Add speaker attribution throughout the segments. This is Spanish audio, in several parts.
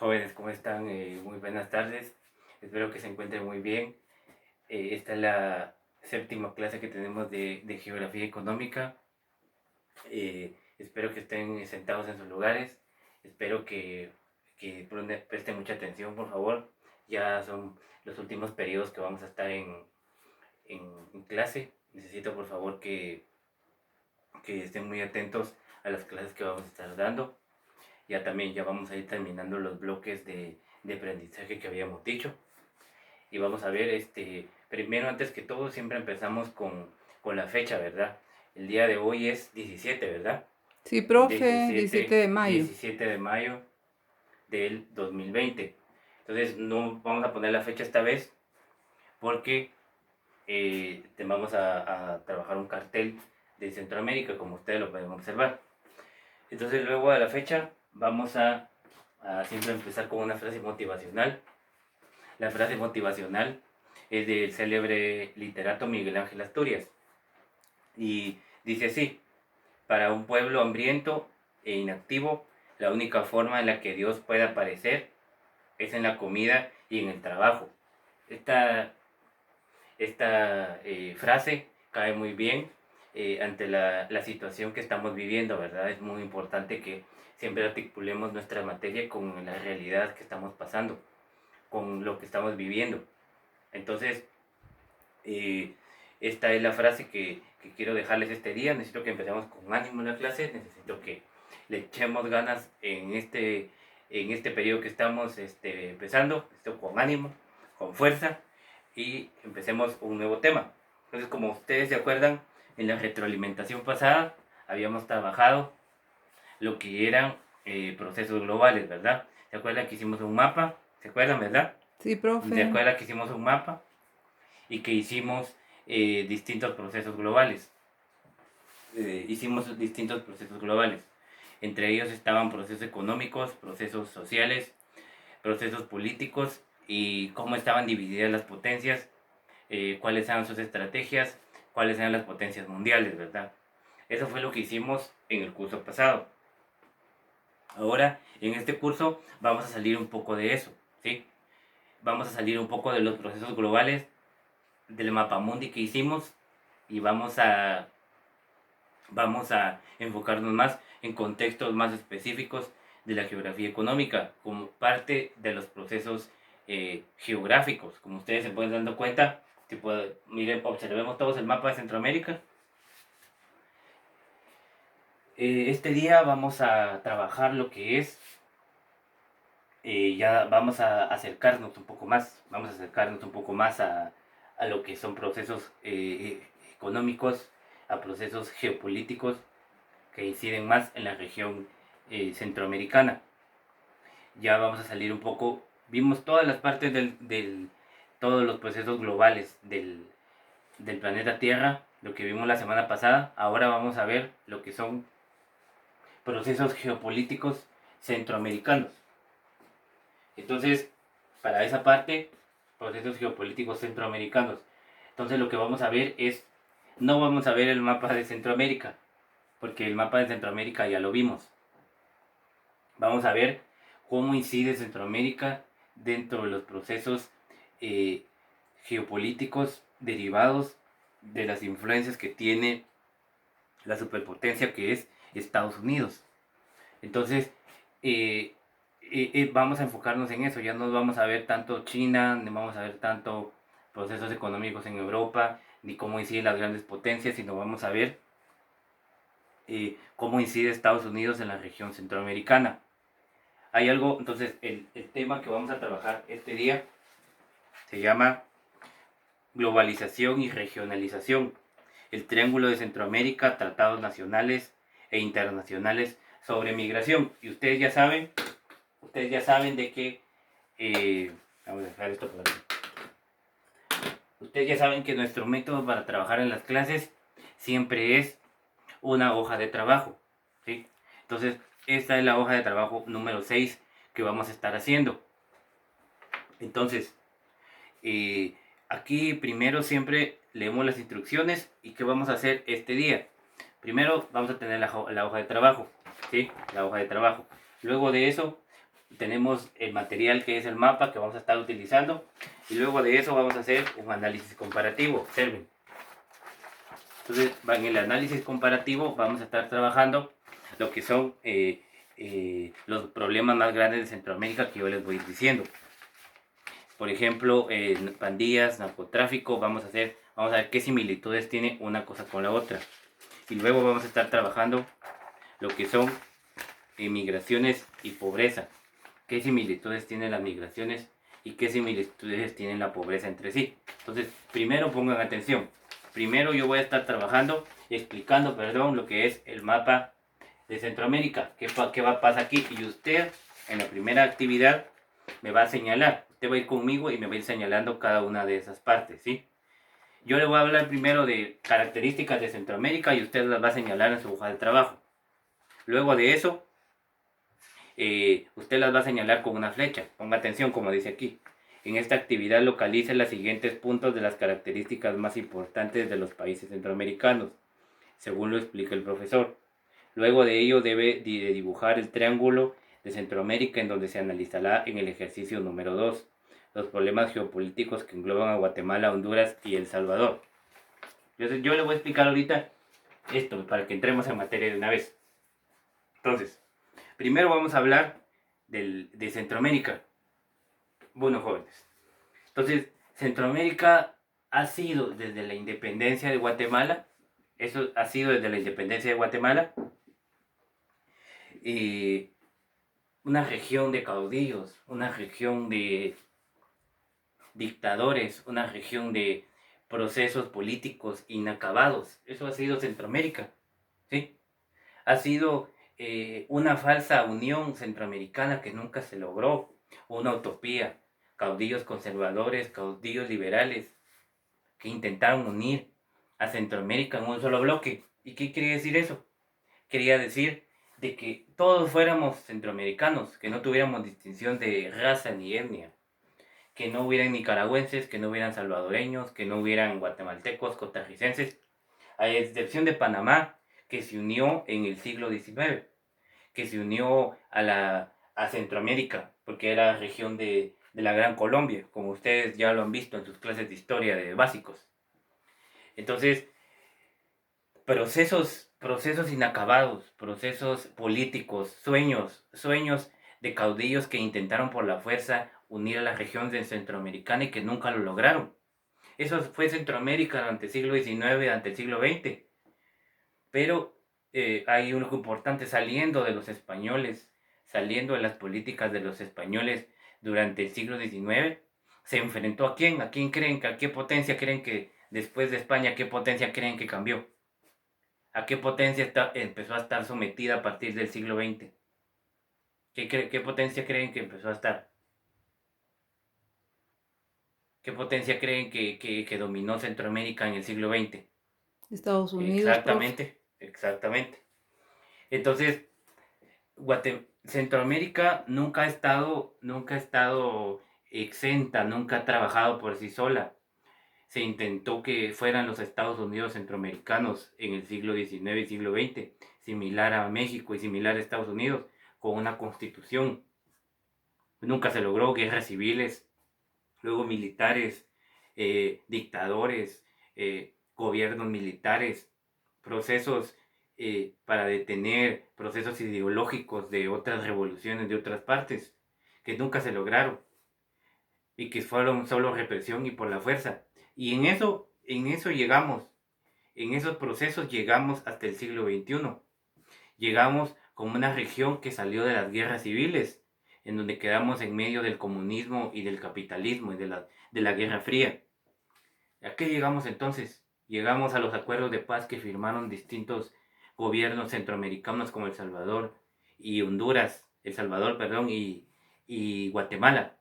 Speaker 1: Jóvenes, ¿cómo están? Muy buenas tardes. Espero que se encuentren muy bien. Esta es la séptima clase que tenemos de Geografía Económica. Espero que estén sentados en sus lugares. Espero que presten mucha atención, por favor. Ya son los últimos periodos que vamos a estar en clase. Necesito, por favor, que estén muy atentos a las clases que vamos a estar dando. Ya vamos a ir terminando los bloques de aprendizaje que habíamos dicho. Y vamos a ver, primero, antes que todo, siempre empezamos con la fecha, ¿verdad? El día de hoy es 17, ¿verdad?
Speaker 2: Sí, profe, 17
Speaker 1: 17,
Speaker 2: de mayo.
Speaker 1: 17 de mayo del 2020. Entonces, no vamos a poner la fecha esta vez porque te vamos a trabajar un cartel de Centroamérica, como ustedes lo pueden observar. Entonces, luego de la fecha, vamos a siempre empezar con una frase motivacional. La frase motivacional es del célebre literato Miguel Ángel Asturias y dice así: para un pueblo hambriento e inactivo, la única forma en la que Dios puede aparecer es en la comida y en el trabajo. Esta, esta frase cae muy bien ante la situación que estamos viviendo, ¿verdad? Es muy importante que siempre articulemos nuestra materia con la realidad que estamos pasando, con lo que estamos viviendo. Entonces, esta es la frase que quiero dejarles este día. Necesito que empecemos con ánimo en la clase, necesito que le echemos ganas en este periodo que estamos empezando, esto con ánimo, con fuerza, y empecemos un nuevo tema. Entonces, como ustedes se acuerdan, en la retroalimentación pasada habíamos trabajado lo que eran procesos globales, ¿verdad? ¿Se acuerdan que hicimos un mapa? ¿Se acuerdan, verdad?
Speaker 2: Sí,
Speaker 1: ¿Se
Speaker 2: profe.
Speaker 1: acuerdan que hicimos un mapa y que hicimos distintos procesos globales? Hicimos distintos procesos globales. Entre ellos estaban procesos económicos, procesos sociales, procesos políticos y cómo estaban divididas las potencias, cuáles eran sus estrategias, cuáles eran las potencias mundiales, ¿verdad? Eso fue lo que hicimos en el curso pasado. Ahora, en este curso, vamos a salir un poco de eso, ¿sí? Vamos a salir un poco de los procesos globales, del mapamundi que hicimos, y vamos a enfocarnos más en contextos más específicos de la geografía económica, como parte de los procesos geográficos. Como ustedes se pueden dando cuenta, miren, observemos todos el mapa de Centroamérica. Este día vamos a trabajar lo que es, ya vamos a acercarnos un poco más, a lo que son procesos económicos, a procesos geopolíticos que inciden más en la región centroamericana. Ya vamos a salir un poco, vimos todas las partes todos los procesos globales del planeta Tierra, lo que vimos la semana pasada. Ahora vamos a ver lo que son procesos geopolíticos centroamericanos. Entonces, para esa parte, procesos geopolíticos centroamericanos. Entonces lo que vamos a ver es, no vamos a ver el mapa de Centroamérica, porque el mapa de Centroamérica ya lo vimos. Vamos a ver cómo incide Centroamérica dentro de los procesos eh, geopolíticos derivados de las influencias que tiene la superpotencia que es Estados Unidos. Entonces, eh, vamos a enfocarnos en eso, ya no vamos a ver tanto China, ni vamos a ver tanto procesos económicos en Europa, ni cómo inciden las grandes potencias, sino vamos a ver cómo incide Estados Unidos en la región centroamericana. Hay algo, entonces, el tema que vamos a trabajar este día se llama globalización y regionalización, el triángulo de Centroamérica, tratados nacionales e internacionales sobre migración. Y ustedes ya saben de que, vamos a dejar esto por aquí. Ustedes ya saben que nuestro método para trabajar en las clases siempre es una hoja de trabajo, ¿sí? Entonces, esta es la hoja de trabajo número 6 que vamos a estar haciendo. Entonces, aquí primero siempre leemos las instrucciones y qué vamos a hacer este día. Primero vamos a tener la hoja de trabajo, ¿sí? La hoja de trabajo. Luego de eso tenemos el material que es el mapa que vamos a estar utilizando, y luego de eso vamos a hacer un análisis comparativo. Observen. Entonces, en el análisis comparativo vamos a estar trabajando lo que son los problemas más grandes de Centroamérica que yo les voy a ir diciendo. Por ejemplo, pandillas, narcotráfico, vamos a ver qué similitudes tiene una cosa con la otra. Y luego vamos a estar trabajando lo que son migraciones y pobreza. ¿Qué similitudes tienen las migraciones y qué similitudes tienen la pobreza entre sí? Entonces, primero pongan atención. Primero yo voy a estar trabajando y explicando, lo que es el mapa de Centroamérica. ¿Qué pasa aquí? Y usted, en la primera actividad, me va a señalar. Usted va a ir conmigo y me va a ir señalando cada una de esas partes, ¿sí? Yo le voy a hablar primero de características de Centroamérica y usted las va a señalar en su hoja de trabajo. Luego de eso, usted las va a señalar con una flecha. Ponga atención, como dice aquí. En esta actividad localice los siguientes puntos de las características más importantes de los países centroamericanos, según lo explica el profesor. Luego de ello debe dibujar el triángulo de Centroamérica, en donde se analizará en el ejercicio número 2 los problemas geopolíticos que engloban a Guatemala, Honduras y El Salvador. Yo le voy a explicar ahorita esto para que entremos en materia de una vez. Entonces, primero vamos a hablar de Centroamérica. Bueno, jóvenes. Entonces, Centroamérica ha sido desde la independencia de Guatemala, eso ha sido desde la independencia de Guatemala, una región de caudillos, una región de dictadores, una región de procesos políticos inacabados. Eso ha sido Centroamérica, ¿sí? Ha sido una falsa unión centroamericana que nunca se logró, una utopía, caudillos conservadores, caudillos liberales, que intentaron unir a Centroamérica en un solo bloque. ¿Y qué quería decir eso? Quería decir de que todos fuéramos centroamericanos, que no tuviéramos distinción de raza ni etnia, que no hubieran nicaragüenses, que no hubieran salvadoreños, que no hubieran guatemaltecos, costarricenses, a excepción de Panamá, que se unió en el siglo XIX, que se unió a Centroamérica, porque era región de la Gran Colombia, como ustedes ya lo han visto en sus clases de historia de básicos. Entonces, procesos inacabados, procesos políticos, sueños de caudillos que intentaron por la fuerza unir a la región de Centroamericana y que nunca lo lograron. Eso fue Centroamérica durante el siglo XIX, durante el siglo XX. Pero hay algo importante saliendo de los españoles, saliendo de las políticas de los españoles durante el siglo XIX. ¿Se enfrentó a quién? ¿A quién creen a qué potencia creen que después de España, qué potencia creen que cambió? ¿A qué potencia empezó a estar sometida a partir del siglo XX? ¿Qué potencia creen que empezó a estar? ¿Qué potencia creen que dominó Centroamérica en el siglo XX?
Speaker 2: Estados Unidos,
Speaker 1: Exactamente. Entonces, Centroamérica nunca ha estado exenta, nunca ha trabajado por sí sola. Se intentó que fueran los Estados Unidos centroamericanos en el siglo XIX y siglo XX, similar a México y similar a Estados Unidos, con una constitución. Nunca se logró, guerras civiles, luego militares, dictadores, gobiernos militares, procesos para detener procesos ideológicos de otras revoluciones de otras partes, que nunca se lograron y que fueron solo represión y por la fuerza. Y en eso llegamos, en esos procesos llegamos hasta el siglo XXI. Llegamos como una región que salió de las guerras civiles, en donde quedamos en medio del comunismo y del capitalismo y de la Guerra Fría. ¿A qué llegamos entonces? Llegamos a los acuerdos de paz que firmaron distintos gobiernos centroamericanos como El Salvador y Honduras, y Guatemala,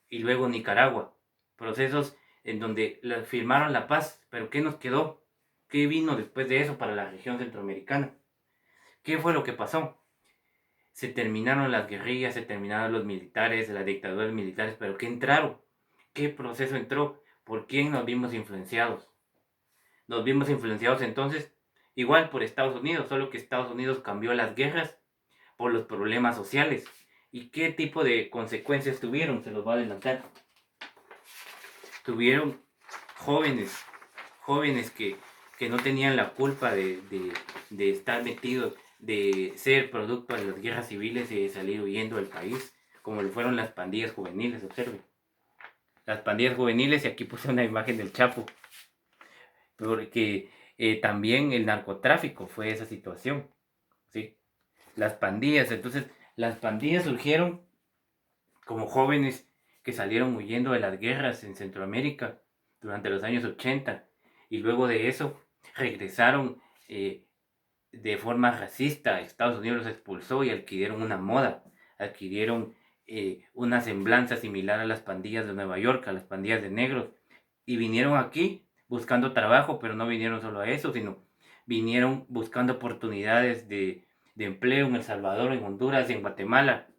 Speaker 1: y luego Nicaragua. Procesos en donde firmaron la paz, pero ¿qué nos quedó? ¿Qué vino después de eso para la región centroamericana? ¿Qué fue lo que pasó? Se terminaron las guerrillas, se terminaron los militares, las dictaduras militares, pero ¿qué entraron? ¿Qué proceso entró? ¿Por quién nos vimos influenciados? Nos vimos influenciados entonces igual por Estados Unidos, solo que Estados Unidos cambió las guerras por los problemas sociales ¿Y qué tipo de consecuencias tuvieron? Se los voy a adelantar. Tuvieron jóvenes, jóvenes que no tenían la culpa de estar metidos, de ser producto de las guerras civiles y de salir huyendo del país, como lo fueron las pandillas juveniles, observen. Las pandillas juveniles, y aquí puse una imagen del Chapo, porque también el narcotráfico fue esa situación, ¿sí? Las pandillas, entonces, las pandillas surgieron como jóvenes que salieron huyendo de las guerras en Centroamérica durante los años 80 y luego de eso regresaron de forma racista. Estados Unidos los expulsó y adquirieron una moda, adquirieron una semblanza similar a las pandillas de Nueva York, a las pandillas de negros, y vinieron aquí buscando trabajo, pero no vinieron solo a eso, sino vinieron buscando oportunidades de empleo en El Salvador, en Honduras y en Guatemala.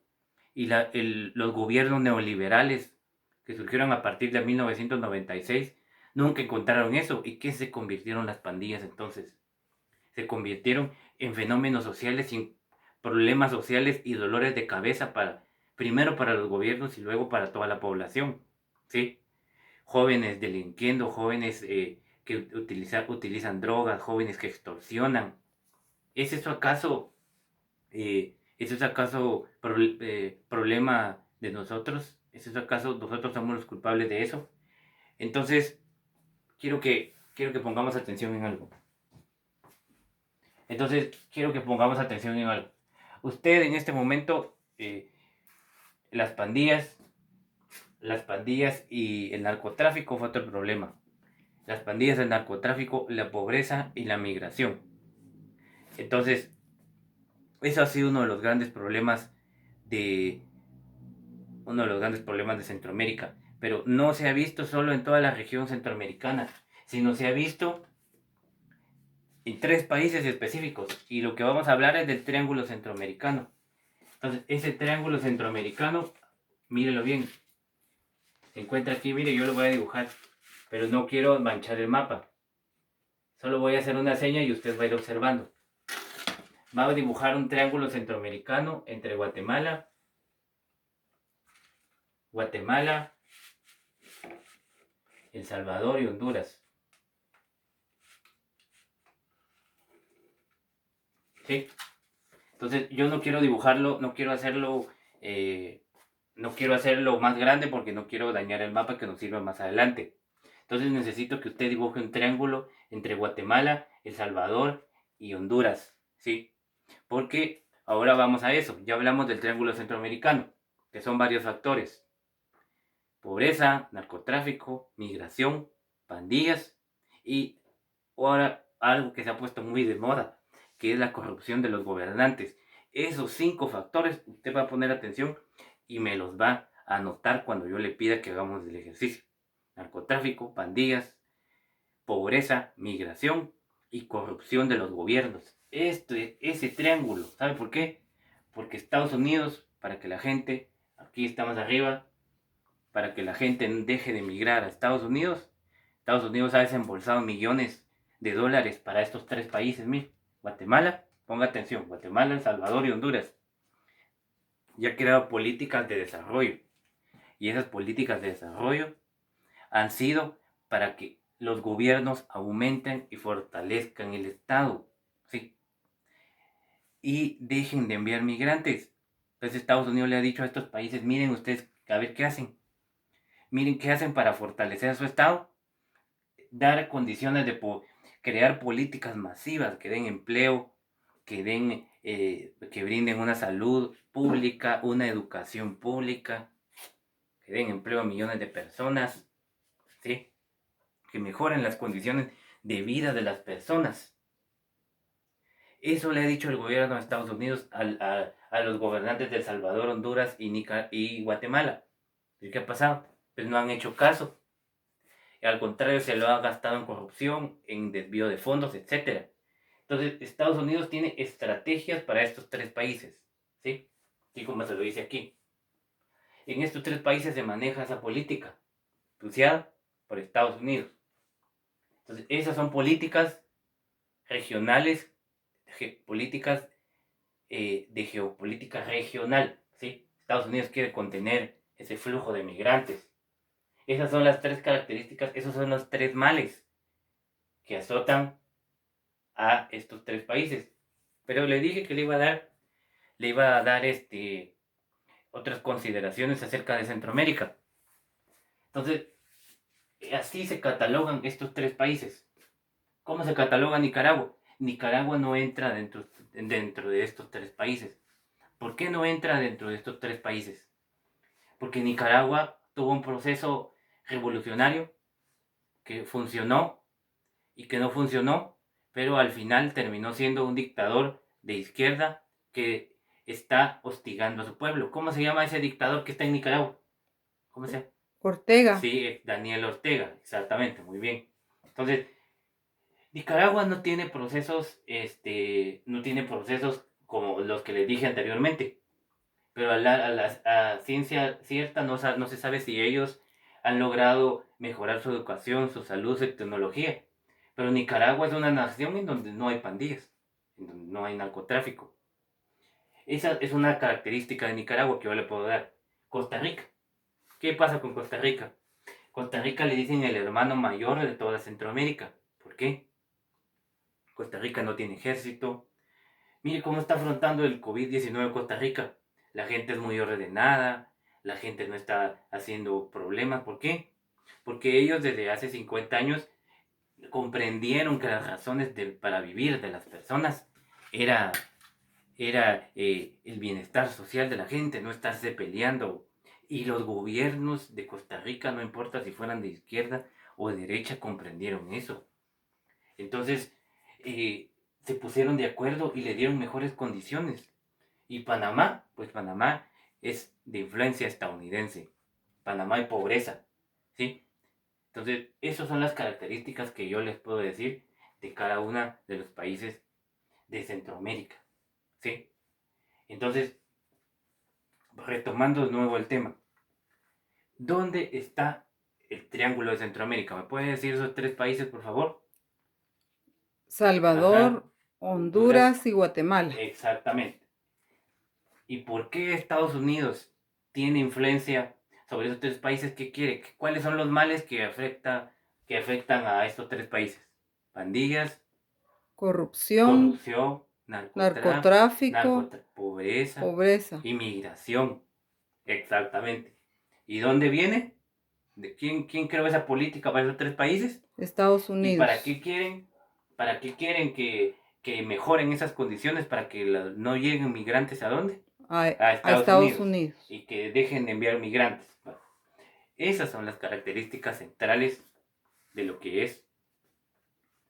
Speaker 1: Y los gobiernos neoliberales que surgieron a partir de 1996 nunca encontraron eso. ¿Y qué se convirtieron las pandillas entonces? Se convirtieron en fenómenos sociales, en problemas sociales y dolores de cabeza primero para los gobiernos y luego para toda la población, ¿sí? Jóvenes delinquiendo, jóvenes que utilizan drogas, jóvenes que extorsionan. ¿Es eso acaso problema de nosotros? ¿Es eso acaso nosotros somos los culpables de eso? Entonces, quiero que pongamos atención en algo. Usted en este momento, las pandillas y el narcotráfico fue otro problema. Las pandillas, el narcotráfico, la pobreza y la migración. Entonces, eso ha sido uno de los grandes problemas de Centroamérica, pero no se ha visto solo en toda la región centroamericana, sino se ha visto en 3 países específicos, y lo que vamos a hablar es del triángulo centroamericano. Entonces, ese triángulo centroamericano, mírenlo bien, se encuentra aquí, mire, yo lo voy a dibujar, pero no quiero manchar el mapa, solo voy a hacer una seña y usted va a ir observando. Va a dibujar un triángulo centroamericano entre Guatemala, El Salvador y Honduras. ¿Sí? Entonces yo no quiero dibujarlo, no quiero hacerlo más grande porque no quiero dañar el mapa que nos sirva más adelante. Entonces necesito que usted dibuje un triángulo entre Guatemala, El Salvador y Honduras, ¿sí? Porque ahora vamos a eso. Ya hablamos del triángulo centroamericano, que son varios factores: pobreza, narcotráfico, migración, pandillas y ahora algo que se ha puesto muy de moda, que es la corrupción de los gobernantes. Esos 5 factores usted va a poner atención y me los va a anotar cuando yo le pida que hagamos el ejercicio: narcotráfico, pandillas, pobreza, migración y corrupción de los gobiernos. Ese triángulo, ¿sabe por qué? Porque Estados Unidos, para que la gente, aquí estamos arriba, para que la gente deje de emigrar a Estados Unidos ha desembolsado millones de dólares para estos 3 países. Mire, Guatemala, ponga atención, Guatemala, El Salvador y Honduras, ya ha creado políticas de desarrollo. Y esas políticas de desarrollo han sido para que los gobiernos aumenten y fortalezcan el Estado, ¿sí? Y dejen de enviar migrantes. Entonces Estados Unidos le ha dicho a estos países: miren ustedes, a ver qué hacen. Miren qué hacen para fortalecer a su Estado. Dar condiciones de crear políticas masivas que den empleo, que brinden una salud pública, una educación pública, que den empleo a millones de personas, ¿sí? Que mejoren las condiciones de vida de las personas. Eso le ha dicho el gobierno de Estados Unidos a los gobernantes de El Salvador, Honduras y Guatemala. ¿Y qué ha pasado? Pues no han hecho caso. Al contrario, se lo ha gastado en corrupción, en desvío de fondos, etc. Entonces, Estados Unidos tiene estrategias para estos 3 países, ¿sí? Y como se lo dice aquí. En estos 3 países se maneja esa política, impulsada por Estados Unidos. Entonces, esas son políticas regionales, políticas de geopolítica regional, ¿sí? Estados Unidos quiere contener ese flujo de migrantes. Esas son las tres características, esos son los tres males que azotan a estos tres países. Pero le dije que le iba a dar otras consideraciones acerca de Centroamérica. Entonces, así se catalogan estos tres países. ¿Cómo se cataloga Nicaragua? Nicaragua no entra dentro de estos tres países. ¿Por qué no entra dentro de estos tres países? Porque Nicaragua tuvo un proceso revolucionario que funcionó y que no funcionó, pero al final terminó siendo un dictador de izquierda que está hostigando a su pueblo. ¿Cómo se llama ese dictador que está en Nicaragua? ¿Cómo se llama?
Speaker 2: Ortega.
Speaker 1: Sí, Daniel Ortega, exactamente, muy bien. Entonces, Nicaragua no tiene procesos, no tiene procesos como los que les dije anteriormente, pero a ciencia cierta no se sabe si ellos han logrado mejorar su educación, su salud, su tecnología. Pero Nicaragua es una nación en donde no hay pandillas, en donde no hay narcotráfico. Esa es una característica de Nicaragua que yo le puedo dar. Costa Rica. ¿Qué pasa con Costa Rica? Costa Rica le dicen el hermano mayor de toda Centroamérica. ¿Por qué? Costa Rica no tiene ejército. Mire cómo está afrontando el COVID-19 Costa Rica. La gente es muy ordenada, la gente no está haciendo problemas. ¿Por qué? Porque ellos desde hace 50 años comprendieron que las razones para vivir de las personas era, era el bienestar social de la gente, no estarse peleando. Y los gobiernos de Costa Rica, no importa si fueran de izquierda o de derecha, comprendieron eso. Entonces, se pusieron de acuerdo y le dieron mejores condiciones. Y Panamá, pues Panamá es de influencia estadounidense. Panamá hay pobreza, ¿sí? Entonces, esas son las características que yo les puedo decir de cada uno de los países de Centroamérica, ¿sí? Entonces, retomando de nuevo el tema, ¿dónde está el Triángulo de Centroamérica? ¿Me pueden decir esos tres países, por favor?
Speaker 2: Salvador,
Speaker 1: Ajá.
Speaker 2: Honduras y Guatemala.
Speaker 1: Exactamente. ¿Y por qué Estados Unidos tiene influencia sobre esos tres países? ¿Qué quiere? ¿Cuáles son los males que afectan a estos tres países? Pandillas,
Speaker 2: Corrupción,
Speaker 1: corrupción,
Speaker 2: narcotráfico,
Speaker 1: pobreza,
Speaker 2: pobreza.
Speaker 1: inmigración. Exactamente. ¿Y dónde viene? ¿De quién creó esa política para esos tres países?
Speaker 2: Estados
Speaker 1: ¿Y
Speaker 2: Unidos.
Speaker 1: para qué quieren? ¿Para qué quieren que mejoren esas condiciones para que no lleguen migrantes a dónde?
Speaker 2: A
Speaker 1: Estados
Speaker 2: Estados
Speaker 1: Unidos.
Speaker 2: Unidos.
Speaker 1: Y que dejen de enviar migrantes. Bueno, esas son las características centrales de lo que es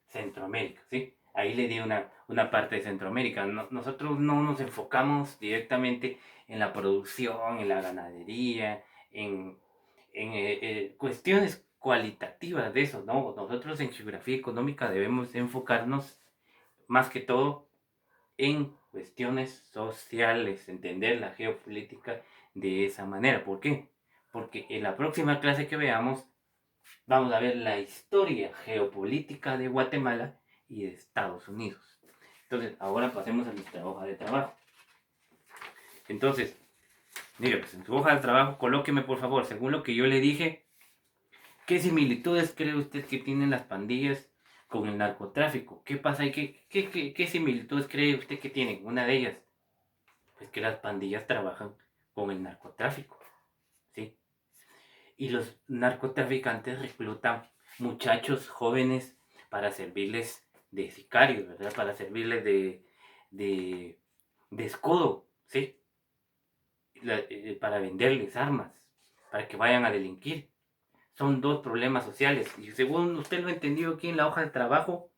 Speaker 1: Centroamérica, ¿sí? Ahí le di una parte de Centroamérica. Nosotros no nos enfocamos directamente en la producción, en la ganadería, en cuestiones cualitativas de eso, ¿no? Nosotros en geografía económica debemos enfocarnos más que todo en cuestiones sociales, entender la geopolítica de esa manera. ¿Por qué? Porque en la próxima clase que veamos vamos a ver la historia geopolítica de Guatemala y de Estados Unidos. Entonces, ahora pasemos a nuestra hoja de trabajo. Entonces, mire, pues en su hoja de trabajo, colóqueme por favor, según lo que yo le dije, ¿qué similitudes cree usted que tienen las pandillas con el narcotráfico? ¿Qué pasa ahí? ¿Qué similitudes cree usted que tienen? Una de ellas, pues que las pandillas trabajan con el narcotráfico, ¿sí? Y los narcotraficantes reclutan muchachos jóvenes para servirles de sicarios, ¿verdad? Para servirles de escudo, ¿sí? Para venderles armas, para que vayan a delinquir. Son dos problemas sociales. Y según usted lo entendió aquí en la hoja de trabajo,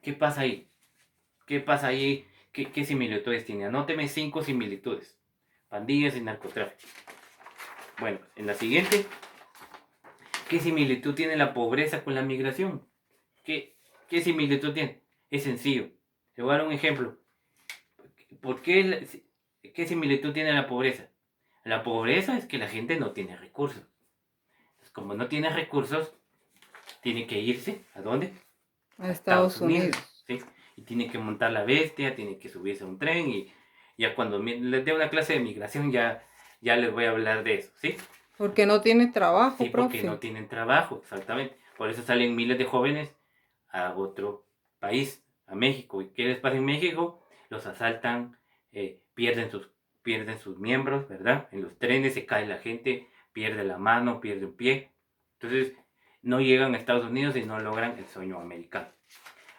Speaker 1: ¿qué pasa ahí? ¿Qué pasa ahí? ¿Qué similitudes tiene? Anóteme 5 similitudes. Pandillas y narcotráfico. Bueno, en la siguiente, ¿qué similitud tiene la pobreza con la migración? ¿Qué similitud tiene? Es sencillo. Te voy a dar un ejemplo. ¿Qué similitud tiene la pobreza? La pobreza es que la gente no tiene recursos. Entonces, como no tiene recursos, tiene que irse. ¿A dónde?
Speaker 2: A Estados Unidos.
Speaker 1: ¿Sí? Y tiene que montar la bestia, tiene que subirse a un tren Ya cuando les dé una clase de migración ya les voy a hablar de eso, ¿sí?
Speaker 2: Porque no tienen trabajo,
Speaker 1: sí,
Speaker 2: profe.
Speaker 1: porque no tienen trabajo, exactamente. Por eso salen miles de jóvenes a otro país, a México. ¿Y qué les pasa en México? Los asaltan, pierden sus miembros, ¿verdad? En los trenes se cae la gente, pierde la mano, pierde un pie. Entonces, no llegan a Estados Unidos y no logran el sueño americano.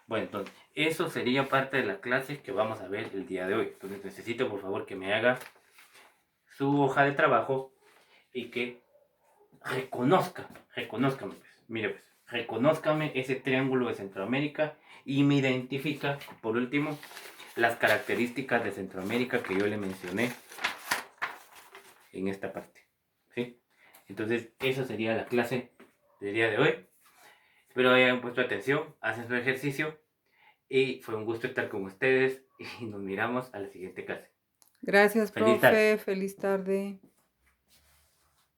Speaker 1: Bueno, entonces, eso sería parte de la clase que vamos a ver el día de hoy. Entonces, necesito, por favor, que me haga su hoja de trabajo y que reconózcame, pues. Mire, pues, reconózcame ese triángulo de Centroamérica y me identifica, por último, las características de Centroamérica que yo le mencioné en esta parte, ¿sí? Entonces, esa sería la clase del día de hoy. Espero hayan puesto atención, hacen su ejercicio y fue un gusto estar con ustedes y nos miramos a la siguiente clase.
Speaker 2: Gracias,
Speaker 1: Feliz tarde.
Speaker 2: profe. Feliz tarde.